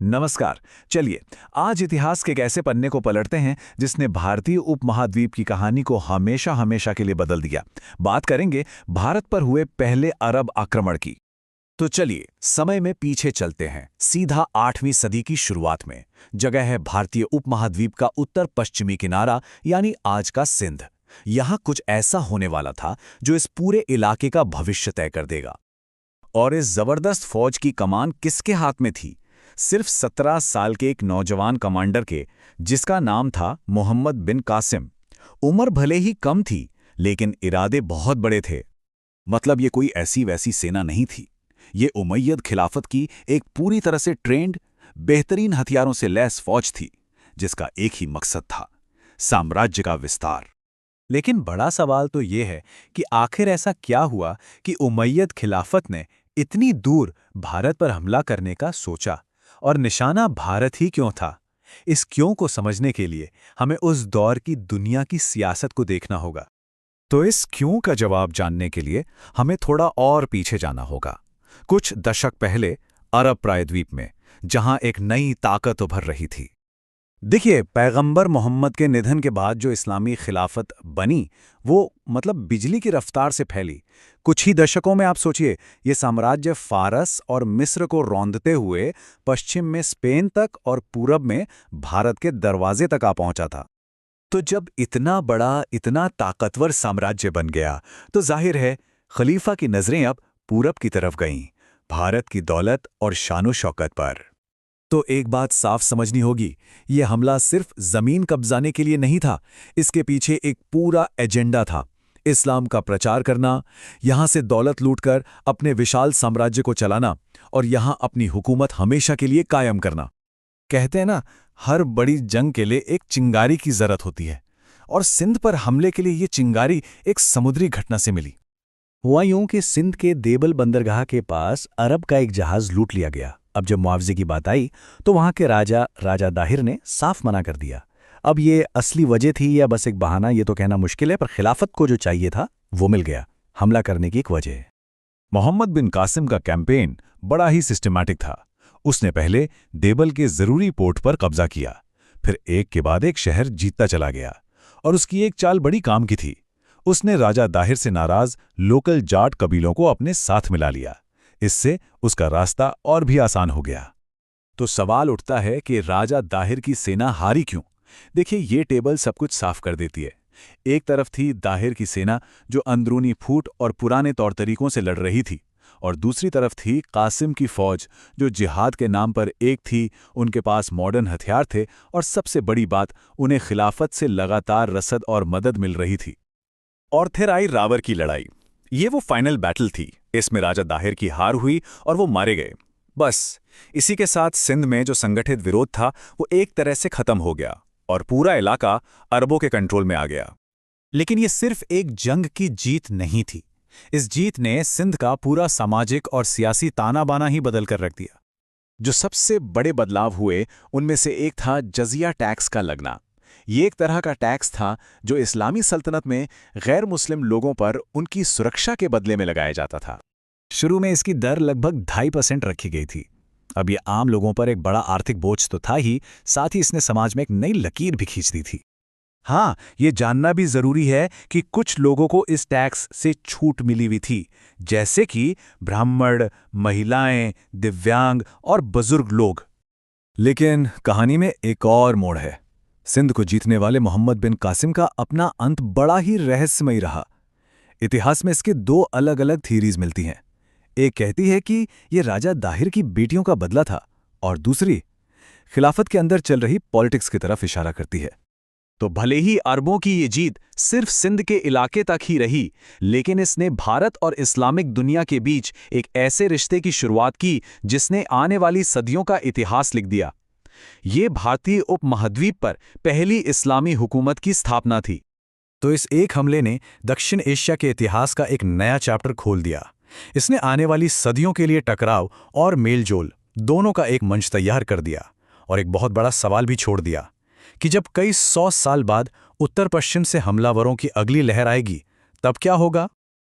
नमस्कार। चलिए, आज इतिहास के एक ऐसे पन्ने को पलटते हैं जिसने भारतीय उपमहाद्वीप की कहानी को हमेशा हमेशा के लिए बदल दिया। बात करेंगे भारत पर हुए पहले अरब आक्रमण की। तो चलिए, समय में पीछे चलते हैं, सीधा 8वीं सदी की शुरुआत में। जगह है भारतीय उपमहाद्वीप का उत्तर पश्चिमी किनारा, यानी आज का सिंध। यहाँ कुछ ऐसा होने वाला था जो इस पूरे इलाके का भविष्य तय कर देगा। और इस जबरदस्त फौज की कमान किसके हाथ में थी? सिर्फ 17 साल के एक नौजवान कमांडर के, जिसका नाम था मोहम्मद बिन कासिम। उम्र भले ही कम थी, लेकिन इरादे बहुत बड़े थे। मतलब ये कोई ऐसी वैसी सेना नहीं थी। ये उमैयद खिलाफत की एक पूरी तरह से ट्रेंड, बेहतरीन हथियारों से लैस फौज थी, जिसका एक ही मकसद था, साम्राज्य का विस्तार। लेकिन बड़ा सवाल तो ये है कि आखिर ऐसा क्या हुआ कि उमैयद खिलाफत ने इतनी दूर भारत पर हमला करने का सोचा, और निशाना भारत ही क्यों था? इस क्यों को समझने के लिए हमें उस दौर की दुनिया की सियासत को देखना होगा। तो इस क्यों का जवाब जानने के लिए हमें थोड़ा और पीछे जाना होगा, कुछ दशक पहले अरब प्रायद्वीप में, जहां एक नई ताकत उभर रही थी। देखिए, पैगंबर मोहम्मद के निधन के बाद जो इस्लामी खिलाफत बनी, वो मतलब बिजली की रफ्तार से फैली। कुछ ही दशकों में आप सोचिए, ये साम्राज्य फारस और मिस्र को रौंदते हुए पश्चिम में स्पेन तक और पूरब में भारत के दरवाजे तक आ पहुंचा था। तो जब इतना बड़ा, इतना ताकतवर साम्राज्य बन गया, तो जाहिर है खलीफा की नजरें अब पूरब की तरफ गईं, भारत की दौलत और शानो शौकत पर। तो एक बात साफ समझनी होगी, यह हमला सिर्फ जमीन कब्जाने के लिए नहीं था। इसके पीछे एक पूरा एजेंडा था, इस्लाम का प्रचार करना, यहां से दौलत लूटकर अपने विशाल साम्राज्य को चलाना और यहां अपनी हुकूमत हमेशा के लिए कायम करना। कहते हैं ना, हर बड़ी जंग के लिए एक चिंगारी की जरूरत होती है, और सिंध पर हमले के लिए ये चिंगारी एक समुद्री घटना से मिली। हुआ यूं कि सिंध के देबल बंदरगाह के पास अरब का एक जहाज लूट लिया गया। अब जब मुआवजे की बात आई, तो वहां के राजा दाहिर ने साफ मना कर दिया। अब ये असली वजह थी या बस एक बहाना, ये तो कहना मुश्किल है, पर खिलाफत को जो चाहिए था वो मिल गया, हमला करने की एक वजह। मोहम्मद बिन कासिम का कैंपेन बड़ा ही सिस्टमैटिक था। उसने पहले देबल के जरूरी पोर्ट पर कब्जा किया, फिर एक के बाद एक शहर जीतता चला गया। और उसकी एक चाल बड़ी काम की थी। उसने राजा दाहिर से नाराज लोकल जाट कबीलों को अपने साथ मिला लिया। इससे उसका रास्ता और भी आसान हो गया। तो सवाल उठता है कि राजा दाहिर की सेना हारी क्यों? देखिए, ये टेबल सब कुछ साफ कर देती है। एक तरफ थी दाहिर की सेना, जो अंदरूनी फूट और पुराने तौर तरीकों से लड़ रही थी, और दूसरी तरफ थी कासिम की फौज, जो जिहाद के नाम पर एक थी। उनके पास मॉडर्न हथियार थे, और सबसे बड़ी बात, उन्हें खिलाफत से लगातार रसद और मदद मिल रही थी। और फिर आई रावर की लड़ाई। ये वो फाइनल बैटल थी। इसमें राजा दाहिर की हार हुई और वो मारे गए। बस इसी के साथ सिंध में जो संगठित विरोध था, वो एक तरह से खत्म हो गया और पूरा इलाका अरबों के कंट्रोल में आ गया। लेकिन ये सिर्फ एक जंग की जीत नहीं थी। इस जीत ने सिंध का पूरा सामाजिक और सियासी ताना बाना ही बदल कर रख दिया। जो सबसे बड़े बदलाव हुए, उनमें से एक था जजिया टैक्स का लगना। ये एक तरह का टैक्स था जो इस्लामी सल्तनत में गैर मुस्लिम लोगों पर उनकी सुरक्षा के बदले में लगाया जाता था। शुरू में इसकी दर लगभग 2.5% रखी गई थी। अब ये आम लोगों पर एक बड़ा आर्थिक बोझ तो था ही, साथ ही इसने समाज में एक नई लकीर भी खींच दी थी। हाँ, ये जानना भी जरूरी है कि कुछ लोगों को इस टैक्स से छूट मिली हुई थी, जैसे कि ब्राह्मण, महिलाएं, दिव्यांग और बुजुर्ग लोग। लेकिन कहानी में एक और मोड़ है। सिंध को जीतने वाले मोहम्मद बिन कासिम का अपना अंत बड़ा ही रहस्यमयी रहा। इतिहास में इसके दो अलग अलग थीरीज मिलती हैं। एक कहती है कि यह राजा दाहिर की बेटियों का बदला था, और दूसरी खिलाफत के अंदर चल रही पॉलिटिक्स की तरफ इशारा करती है। तो भले ही अरबों की ये जीत सिर्फ सिंध के इलाके तक ही रही, लेकिन इसने भारत और इस्लामिक दुनिया के बीच एक ऐसे रिश्ते की शुरुआत की जिसने आने वाली सदियों का इतिहास लिख दिया। ये भारतीय उपमहाद्वीप पर पहली इस्लामी हुकूमत की स्थापना थी। तो इस एक हमले ने दक्षिण एशिया के इतिहास का एक नया चैप्टर खोल दिया। इसने आने वाली सदियों के लिए टकराव और मेलजोल दोनों का एक मंच तैयार कर दिया, और एक बहुत बड़ा सवाल भी छोड़ दिया कि जब कई 100 साल बाद उत्तर पश्चिम से हमलावरों की अगली लहर आएगी, तब क्या होगा?